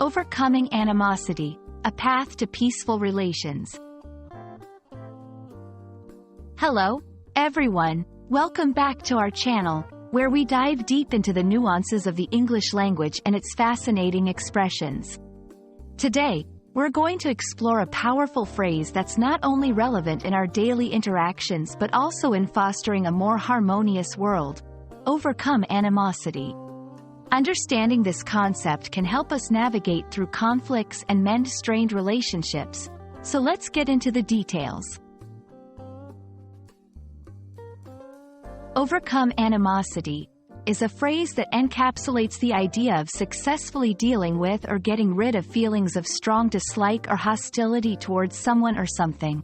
Overcoming animosity, a path to peaceful relations. Hello, everyone. Welcome back to our channel, where we dive deep into the nuances of the English language and its fascinating expressions. Today, we're going to explore a powerful phrase that's not only relevant in our daily interactions but also in fostering a more harmonious world: overcome animosity. Understanding this concept can help us navigate through conflicts and mend strained relationships. So let's get into the details. Overcome animosity is a phrase that encapsulates the idea of successfully dealing with or getting rid of feelings of strong dislike or hostility towards someone or something.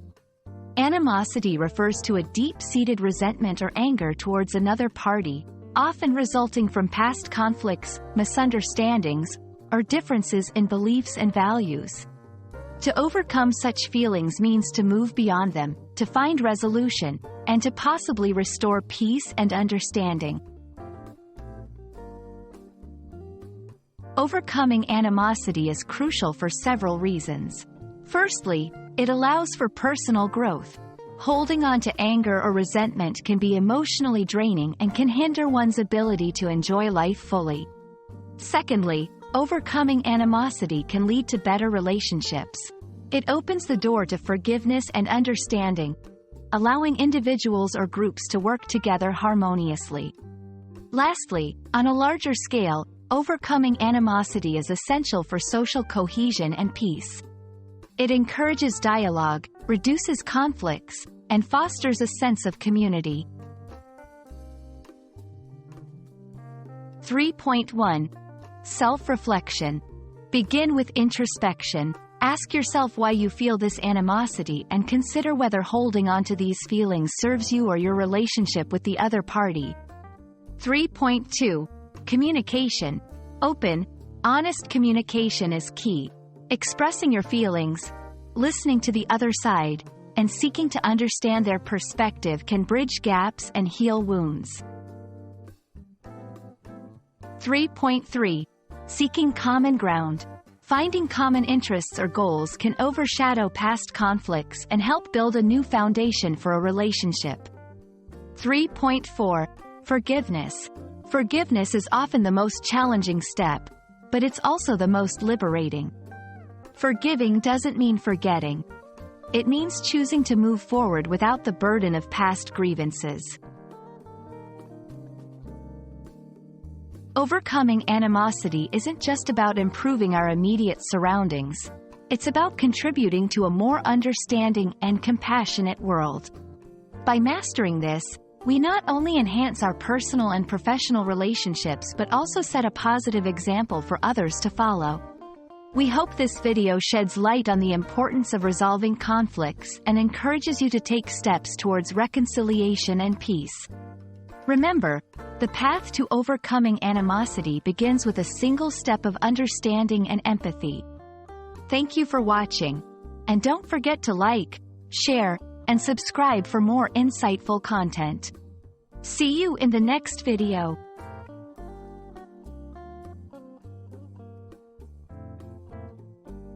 Animosity refers to a deep-seated resentment or anger towards another party, often resulting from past conflicts, misunderstandings, or differences in beliefs and values. To overcome such feelings means to move beyond them, to find resolution, and to possibly restore peace and understanding. Overcoming animosity is crucial for several reasons. Firstly, it allows for personal growth. Holding on to anger or resentment can be emotionally draining and can hinder one's ability to enjoy life fully. Secondly, overcoming animosity can lead to better relationships. It opens the door to forgiveness and understanding, allowing individuals or groups to work together harmoniously. Lastly, on a larger scale, overcoming animosity is essential for social cohesion and peace. It encourages dialogue, reduces conflicts, and fosters a sense of community. 3.1. Self-reflection. Begin with introspection. Ask yourself why you feel this animosity and consider whether holding on to these feelings serves you or your relationship with the other party. 3.2. Communication. Open, honest communication is key. Expressing your feelings, listening to the other side, and seeking to understand their perspective can bridge gaps and heal wounds. 3.3. Seeking common ground. Finding common interests or goals can overshadow past conflicts and help build a new foundation for a relationship. 3.4. Forgiveness. Forgiveness is often the most challenging step, but it's also the most liberating. Forgiving doesn't mean forgetting. It means choosing to move forward without the burden of past grievances. Overcoming animosity isn't just about improving our immediate surroundings. It's about contributing to a more understanding and compassionate world. By mastering this, we not only enhance our personal and professional relationships but also set a positive example for others to follow. We hope this video sheds light on the importance of resolving conflicts and encourages you to take steps towards reconciliation and peace. Remember, the path to overcoming animosity begins with a single step of understanding and empathy. Thank you for watching, and don't forget to like, share, and subscribe for more insightful content. See you in the next video.